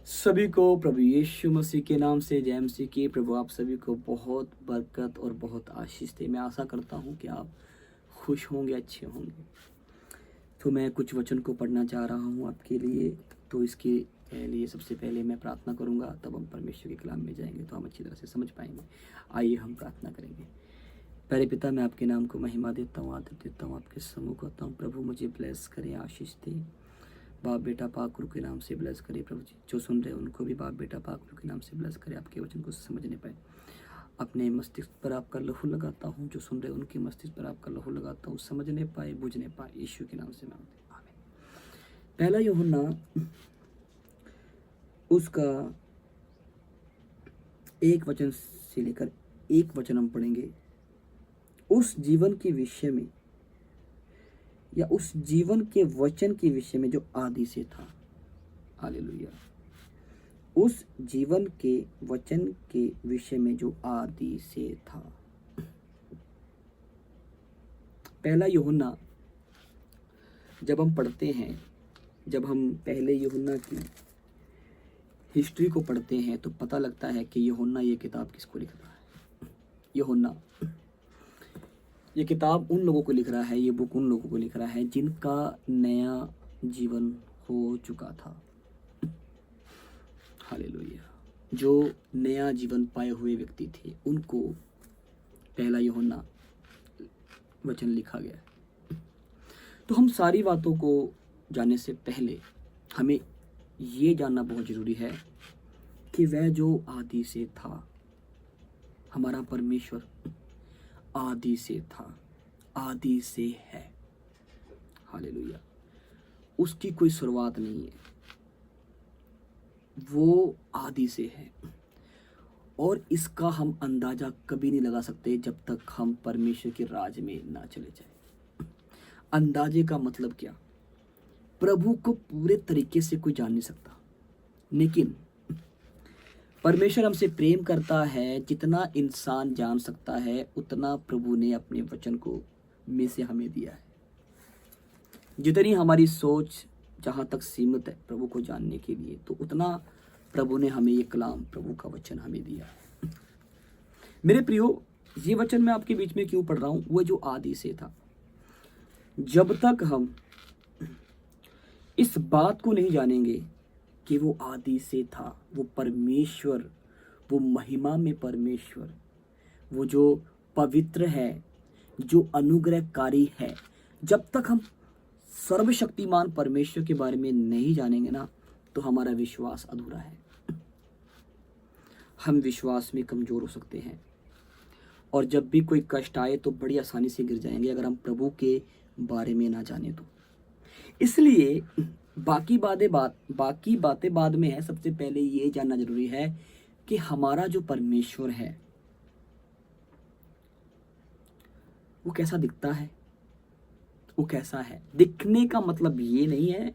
सभी को प्रभु यीशु मसीह के नाम से जय मसीह की। प्रभु आप सभी को बहुत बरकत और बहुत आशीष दे। मैं आशा करता हूँ कि आप खुश होंगे, अच्छे होंगे। तो मैं कुछ वचन को पढ़ना चाह रहा हूँ आपके लिए। तो इसके लिए सबसे पहले मैं प्रार्थना करूँगा, तब हम परमेश्वर के कलाम में जाएंगे तो हम अच्छी तरह से समझ पाएंगे। आइए हम प्रार्थना करेंगे। पहले पिता, मैं आपके नाम को महिमा देता हूँ, आदर देता हूँ, आपके सम्मुख होता हूँ। प्रभु मुझे ब्लेस करें, आशीष दें। बाप बेटा पाक गुरु के नाम से ब्लेस करे प्रभु जी। जो सुन रहे हैं उनको भी बाप बेटा पाक गुरु के नाम से ब्लेस करे, आपके वचन को समझने पाए। अपने मस्तिष्क पर आपका लहू लगाता हूँ, जो सुन रहे हैं उनके मस्तिष्क पर आपका लहू लगाता हूँ, समझने पाए, बुझने पाए। यीशु के नाम से मांगते हैं, आमीन। पहला यूहन्ना उसका 1 वचन से लेकर 1 वचन हम पढ़ेंगे। उस जीवन के विषय में या उस जीवन के वचन के विषय में जो आदि से था। हालेलुया। उस जीवन के वचन के विषय में जो आदि से था। पहला यूहन्ना जब हम पढ़ते हैं, जब हम पहले यूहन्ना की हिस्ट्री को पढ़ते हैं तो पता लगता है कि यूहन्ना ये किताब किसको लिख रहा है। यूहन्ना ये किताब उन लोगों को लिख रहा है, ये बुक उन लोगों को लिख रहा है जिनका नया जीवन हो चुका था। हालेलुया। जो नया जीवन पाए हुए व्यक्ति थे उनको पहला यूहन्ना वचन लिखा गया। तो हम सारी बातों को जानने से पहले हमें ये जानना बहुत जरूरी है कि वह जो आदि से था, हमारा परमेश्वर आदि से था, आदि से है। हालेलुया। उसकी कोई शुरुआत नहीं है, वो आदि से है। और इसका हम अंदाजा कभी नहीं लगा सकते जब तक हम परमेश्वर के राज में ना चले जाए। अंदाजे का मतलब क्या? प्रभु को पूरे तरीके से कोई जान नहीं सकता, लेकिन परमेश्वर हमसे प्रेम करता है। जितना इंसान जान सकता है उतना प्रभु ने अपने वचन को में से हमें दिया है। जितनी हमारी सोच जहाँ तक सीमित है प्रभु को जानने के लिए, तो उतना प्रभु ने हमें ये कलाम, प्रभु का वचन हमें दिया है। मेरे प्रियो, ये वचन मैं आपके बीच में क्यों पढ़ रहा हूँ? वो जो आदि से था। जब तक हम इस बात को नहीं जानेंगे कि वो आदि से था, वो परमेश्वर, वो महिमा में परमेश्वर, वो जो पवित्र है, जो अनुग्रहकारी है, जब तक हम सर्वशक्तिमान परमेश्वर के बारे में नहीं जानेंगे ना, तो हमारा विश्वास अधूरा है। हम विश्वास में कमजोर हो सकते हैं और जब भी कोई कष्ट आए तो बड़ी आसानी से गिर जाएंगे अगर हम प्रभु के बारे में ना जाने तो। इसलिए बाकी बातें बाद में है। सबसे पहले ये जानना जरूरी है कि हमारा जो परमेश्वर है वो कैसा दिखता है, वो कैसा है। दिखने का मतलब ये नहीं है,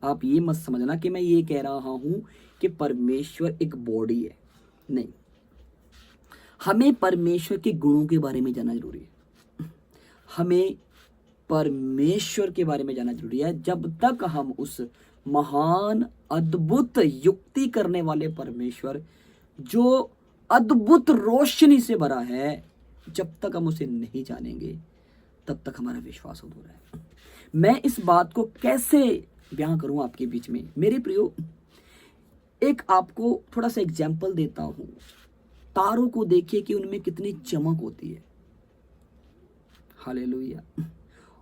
आप ये मत समझना कि मैं ये कह रहा हूं कि परमेश्वर एक बॉडी है। नहीं, हमें परमेश्वर के गुणों के बारे में जानना जरूरी है। हमें परमेश्वर के बारे में जानना जरूरी है। जब तक हम उस महान अद्भुत युक्ति करने वाले परमेश्वर, जो अद्भुत रोशनी से भरा है, जब तक हम उसे नहीं जानेंगे तब तक हमारा विश्वास अधूरा है। मैं इस बात को कैसे बयां करूं आपके बीच में? मेरे प्रियो, एक आपको थोड़ा सा एग्जाम्पल देता हूं। तारों को देखिए कि उनमें कितनी चमक होती है। हालेलुया।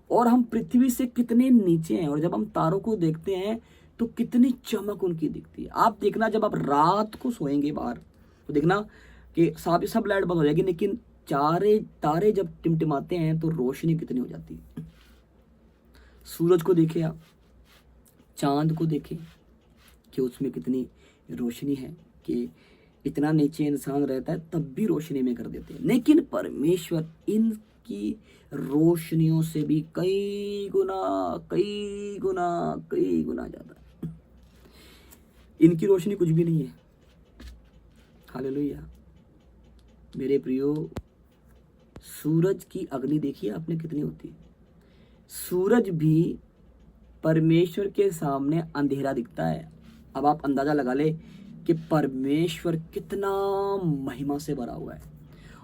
और हम पृथ्वी से कितने नीचे हैं, और जब हम तारों को देखते हैं तो कितनी चमक उनकी दिखती है। आप देखना, जब आप रात को सोएंगे बाहर तो देखना कि सब लाइट बंद हो जाएगी, लेकिन तारे जब टिमटिमाते हैं तो रोशनी कितनी हो जाती है। सूरज को देखिए, आप चांद को देखें कि उसमें कितनी रोशनी है, कि इतना नीचे इंसान रहता है तब भी रोशनी में कर देते हैं। लेकिन परमेश्वर इनकी रोशनियों से भी कई गुना ज्यादा। इनकी रोशनी कुछ भी नहीं है। हालेलुया। मेरे प्रियो, सूरज की अग्नि देखिए आपने कितनी होती है। सूरज भी परमेश्वर के सामने अंधेरा दिखता है, अब आप अंदाजा लगा ले कि परमेश्वर कितना महिमा से भरा हुआ है,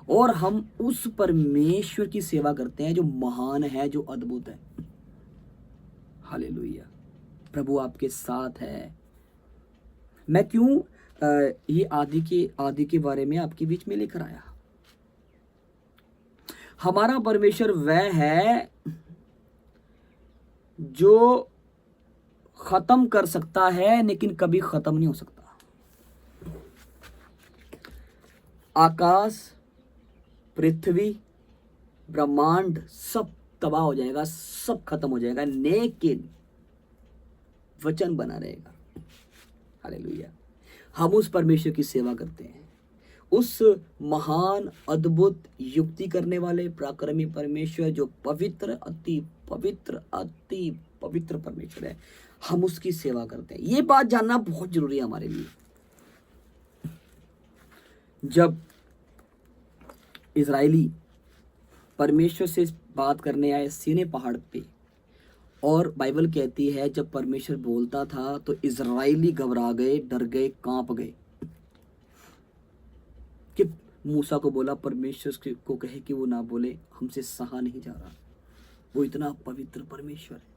और हम उस परमेश्वर की सेवा करते हैं जो महान है, जो अद्भुत है। हालेलुया। प्रभु आपके साथ है। मैं क्यों ये आदि के बारे में आपके बीच में लेकर आया? हमारा परमेश्वर वह है जो खत्म कर सकता है लेकिन कभी खत्म नहीं हो सकता। आकाश, पृथ्वी, ब्रह्मांड सब तबाह हो जाएगा, सब खत्म हो जाएगा, लेकिन वचन बना रहेगा। हालेलुया। हम उस परमेश्वर की सेवा करते हैं, उस महान अद्भुत युक्ति करने वाले पराक्रमी परमेश्वर जो पवित्र, अति पवित्र परमेश्वर है। हम उसकी सेवा करते हैं। ये बात जानना बहुत जरूरी है हमारे लिए। जब इजरायली परमेश्वर से बात करने आए सीने पहाड़ पे, और बाइबल कहती है जब परमेश्वर बोलता था तो इजरायली घबरा गए, डर गए, कांप गए। कि मूसा को बोला परमेश्वर को कहे कि वो ना बोले, हमसे सहा नहीं जा रहा, वो इतना पवित्र परमेश्वर है।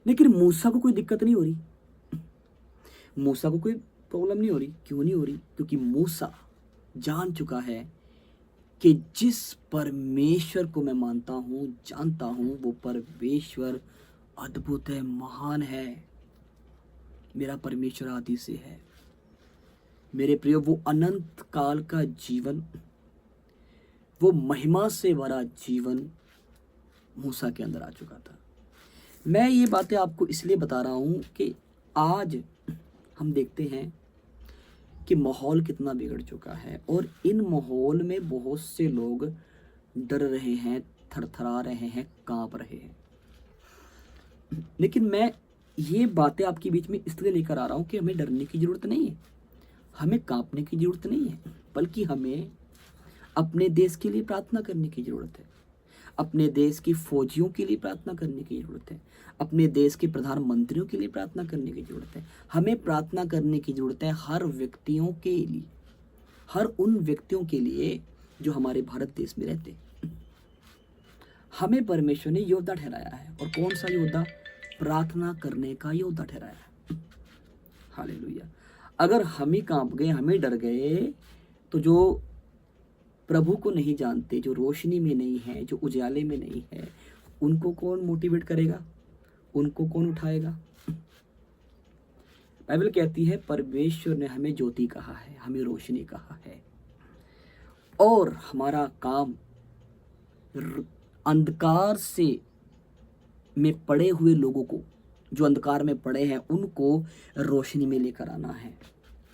लेकिन मूसा को कोई दिक्कत नहीं हो रही, मूसा को कोई प्रॉब्लम नहीं हो रही। क्यों नहीं हो रही? क्योंकि मूसा जान चुका है कि जिस परमेश्वर को मैं मानता हूँ, जानता हूँ, वो परमेश्वर अद्भुत है, महान है। मेरा परमेश्वर आदि से है। मेरे प्रियो, वो अनंत काल का जीवन, वो महिमा से भरा जीवन मूसा के अंदर आ चुका था। मैं ये बातें आपको इसलिए बता रहा हूँ कि आज हम देखते हैं कि माहौल कितना बिगड़ चुका है, और इन माहौल में बहुत से लोग डर रहे हैं, थरथरा रहे हैं, कांप रहे हैं। लेकिन मैं ये बातें आपके बीच में इसलिए लेकर आ रहा हूँ कि हमें डरने की ज़रूरत नहीं है, हमें कांपने की ज़रूरत नहीं है, बल्कि हमें अपने देश के लिए प्रार्थना करने की ज़रूरत है, अपने देश की फौजियों के लिए प्रार्थना करने की ज़रूरत है, अपने देश के प्रधानमंत्रियों के लिए प्रार्थना करने की ज़रूरत है। हमें प्रार्थना करने की ज़रूरत है हर व्यक्तियों के लिए, हर उन व्यक्तियों के लिए जो हमारे भारत देश में रहते हैं। हमें परमेश्वर ने योद्धा ठहराया है, और कौन सा योद्धा? प्रार्थना करने का योद्धा ठहराया है। हालेलुया। अगर हम ही कांप गए, हम ही डर गए, तो जो प्रभु को नहीं जानते, जो रोशनी में नहीं है, जो उजाले में नहीं है, उनको कौन मोटिवेट करेगा? उनको कौन उठाएगा? बाइबल कहती है परमेश्वर ने हमें ज्योति कहा है, हमें रोशनी कहा है, और हमारा काम अंधकार से में पड़े हुए लोगों को, जो अंधकार में पड़े हैं, उनको रोशनी में लेकर आना है।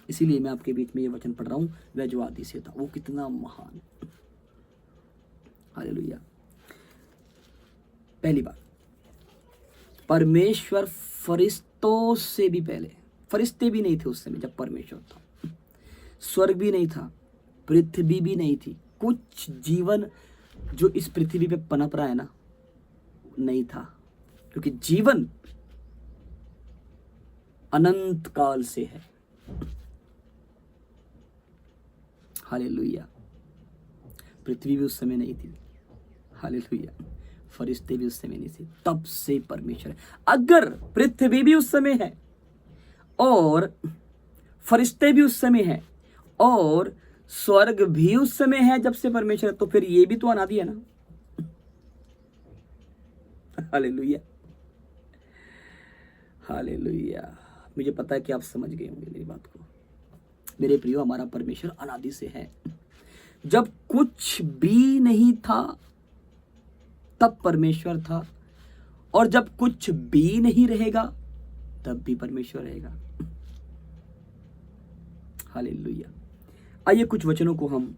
इसीलिए मैं आपके बीच में ये वचन पढ़ रहा हूँ, वह जो आदि से था वो कितना महान। हालेलुया। पहली बात, परमेश्वर फरिश्तों से भी पहले, फरिश्ते भी नहीं थे उस समय जब परमेश्वर था, स्वर्ग भी नहीं था, पृथ्वी भी नहीं थी, कुछ जीवन जो इस पृथ्वी पे पनप रहा है ना, नहीं था, क्योंकि जीवन अनंत काल से है। हालेलुया। पृथ्वी भी उस समय नहीं थी। हालेलुया। फरिश्ते भी उस समय नहीं थे, तब से परमेश्वर है। अगर पृथ्वी भी उस समय है, और फरिश्ते भी उस समय है, और स्वर्ग भी उस समय है जब से परमेश्वर है, तो फिर ये भी तो अनादि है ना। हालेलुया। हालेलुया। मुझे पता है कि आप समझ गए होंगे मेरी बात को। मेरे प्रियो, हमारा परमेश्वर अनादि से है। जब कुछ भी नहीं था तब परमेश्वर था, और जब कुछ भी नहीं रहेगा तब भी परमेश्वर रहेगा। हालेलुया। आइए कुछ वचनों को हम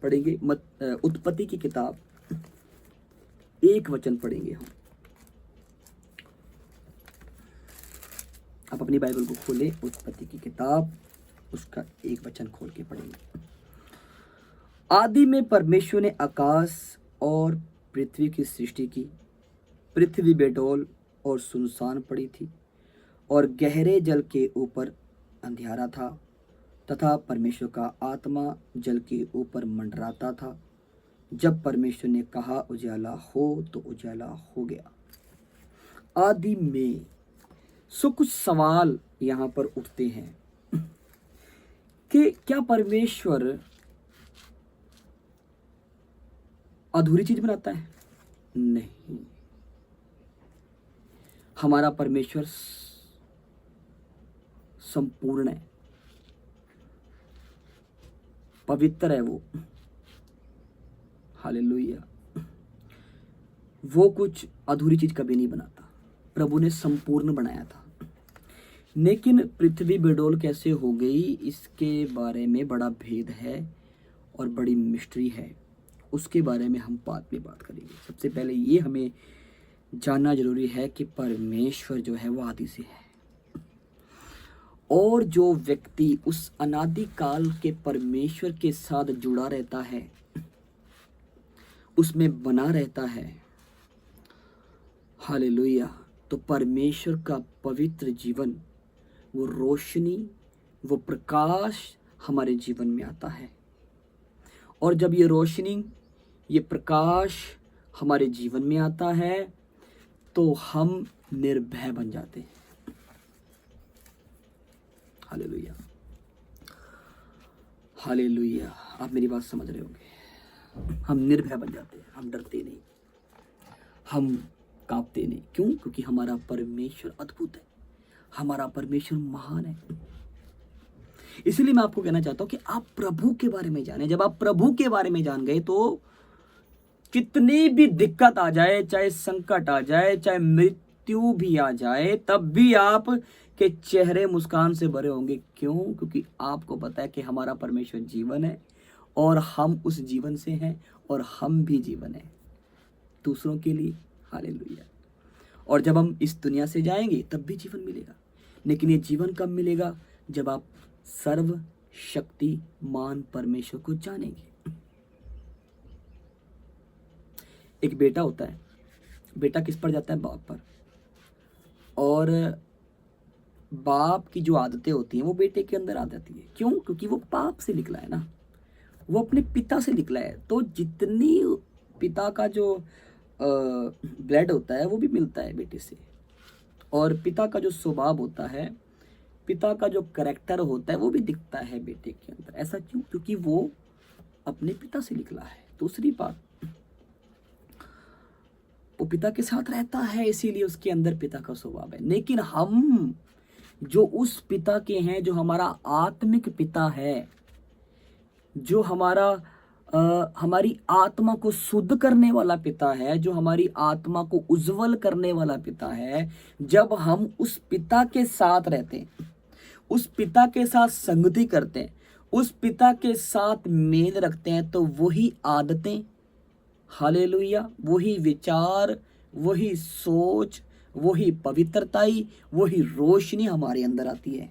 पढ़ेंगे। उत्पत्ति की किताब, एक वचन पढ़ेंगे हम। आप अपनी बाइबल को खोलें, उत्पत्ति की किताब, उसका एक वचन खोल के पढ़ेंगे। आदि में परमेश्वर ने आकाश और पृथ्वी की सृष्टि की। पृथ्वी बेडौल और सुनसान पड़ी थी, और गहरे जल के ऊपर अंधियारा था, तथा परमेश्वर का आत्मा जल के ऊपर मंडराता था। जब परमेश्वर ने कहा उजाला हो, तो उजाला हो गया। आदि में सो कुछ सवाल यहाँ पर उठते हैं कि क्या परमेश्वर अधूरी चीज बनाता है? नहीं, हमारा परमेश्वर संपूर्ण है, पवित्र है वो। हालेलुया। वो कुछ अधूरी चीज कभी नहीं बनाता। प्रभु ने संपूर्ण बनाया था। लेकिन पृथ्वी बेडोल कैसे हो गई, इसके बारे में बड़ा भेद है और बड़ी मिस्ट्री है। उसके बारे में हम बाद में बात करेंगे। सबसे पहले ये हमें जानना जरूरी है कि परमेश्वर जो है वो आदि से है, और जो व्यक्ति उस अनादि काल के परमेश्वर के साथ जुड़ा रहता है, उसमें बना रहता है, हालेलुया, तो परमेश्वर का पवित्र जीवन, वो रोशनी, वो प्रकाश हमारे जीवन में आता है। और जब ये रोशनी, ये प्रकाश हमारे जीवन में आता है तो हम निर्भय बन जाते हैं। Hallelujah, hallelujah. आप मेरी बात समझ रहे होंगे। हम निर्भय बन जाते हैं, हम डरते नहीं, हम कांपते नहीं। क्यों? क्योंकि हमारा परमेश्वर अद्भुत है, हमारा परमेश्वर महान है। इसलिए मैं आपको कहना चाहता हूं कि आप प्रभु के बारे में जानें। जब आप प्रभु के बारे में जान गए तो कितनी भी दिक्कत आ जाए, चाहे संकट आ जाए, चाहे मृत्यु भी आ जाए, तब भी आप के चेहरे मुस्कान से भरे होंगे। क्यों? क्योंकि आपको पता है कि हमारा परमेश्वर जीवन है और हम उस जीवन से हैं, और हम भी जीवन है दूसरों के लिए। हालेलुया। और जब हम इस दुनिया से जाएंगे तब भी जीवन मिलेगा। लेकिन ये जीवन कब मिलेगा? जब आप सर्वशक्तिमान परमेश्वर को जानेंगे। एक बेटा होता है, बेटा किस पर जाता है? बाप पर। और बाप की जो आदतें होती हैं वो बेटे के अंदर आ जाती है। क्यों? क्योंकि वो बाप से निकला है ना, वो अपने पिता से निकला है। तो जितनी पिता का जो ब्लड होता है वो भी मिलता है बेटे से, और पिता का जो स्वभाव होता है, पिता का जो कैरेक्टर होता है वो भी दिखता है बेटे के अंदर। ऐसा क्यों? क्योंकि वो अपने पिता से निकला है। दूसरी बात, वो पिता के साथ रहता है, इसीलिए उसके अंदर पिता का स्वभाव है। लेकिन हम जो उस पिता के हैं, जो हमारा आत्मिक पिता है, जो हमारी आत्मा को शुद्ध करने वाला पिता है, जो हमारी आत्मा को उज्जवल करने वाला पिता है, जब हम उस पिता के साथ रहते हैं, उस पिता के साथ संगति करते हैं, उस पिता के साथ मेल रखते हैं, तो वही आदतें, हालेलुया, वही विचार, वही सोच, वही पवित्रताई, वही रोशनी हमारे अंदर आती है।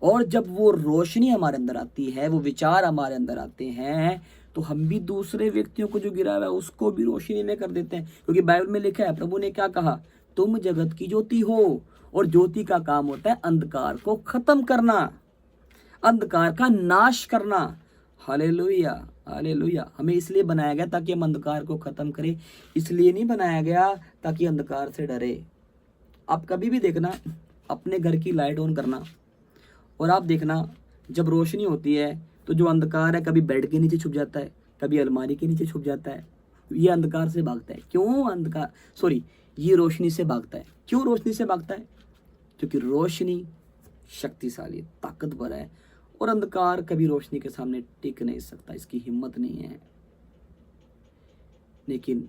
और जब वो रोशनी हमारे अंदर आती है, वो विचार हमारे अंदर आते हैं, तो हम भी दूसरे व्यक्तियों को जो गिरा हुआ है उसको भी रोशनी में कर देते हैं। क्योंकि बाइबल में लिखा है, प्रभु ने क्या कहा? तुम जगत की ज्योति हो, और ज्योति का काम होता है अंधकार को खत्म करना, अंधकार का नाश करना। Hallelujah, hallelujah. हमें इसलिए बनाया गया ताकि हम अंधकार को खत्म करें, इसलिए नहीं बनाया गया ताकि अंधकार से डरे। आप कभी भी देखना, अपने घर की लाइट ऑन करना, और आप देखना जब रोशनी होती है तो जो अंधकार है कभी बेड के नीचे छुप जाता है, कभी अलमारी के नीचे छुप जाता है। ये अंधकार से भागता है। क्यों? ये रोशनी से भागता है। क्यों रोशनी से भागता है? क्योंकि रोशनी शक्तिशाली, ताकतवर है, और अंधकार कभी रोशनी के सामने टिक नहीं सकता, इसकी हिम्मत नहीं है। लेकिन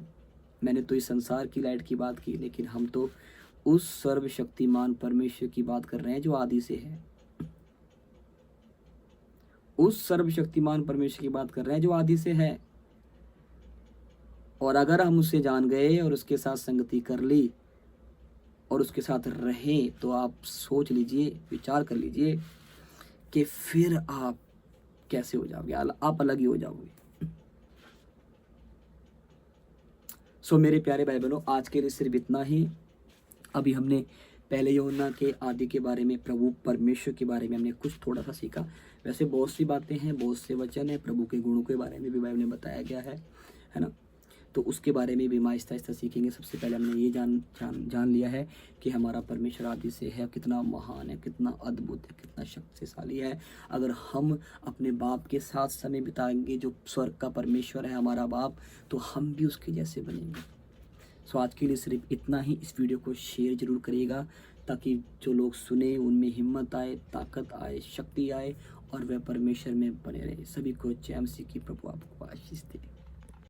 मैंने तो इस संसार की लाइट की बात की, लेकिन हम तो उस सर्वशक्तिमान परमेश्वर की बात कर रहे हैं जो आदि से है। उस सर्वशक्तिमान परमेश्वर की बात कर रहे हैं जो आदि से है। और अगर हम उसे जान गए और उसके साथ संगति कर ली और उसके साथ रहे, तो आप सोच लीजिए, विचार कर लीजिए कि फिर आप कैसे हो जाओगे। आप अलग ही हो जाओगे। सो मेरे प्यारे भाई बहनों, आज के लिए सिर्फ इतना ही। अभी हमने पहले यूहन्ना के आदि के बारे में, प्रभु परमेश्वर के बारे में हमने कुछ थोड़ा सा सीखा। वैसे बहुत सी बातें हैं, बहुत से वचन हैं, प्रभु के गुणों के बारे में भी बाइबल में बताया गया है ना। तो उसके बारे में भी हम आहिस्ता आहिस्ता सीखेंगे। सबसे पहले हमने ये जान लिया है कि हमारा परमेश्वर आदि से है, कितना महान है, कितना अद्भुत है, कितना शक्तिशाली है। अगर हम अपने बाप के साथ समय बिताएंगे, जो स्वर्ग का परमेश्वर है हमारा बाप, तो हम भी उसके जैसे बनेंगे। सो आज के लिए सिर्फ इतना ही। इस वीडियो को शेयर जरूर करिएगा ताकि जो लोग सुने उनमें हिम्मत आए, ताकत आए, शक्ति आए और वह परमेश्वर में बने रहे। सभी को जय मसीह की। प्रभु आपको आशीष दे।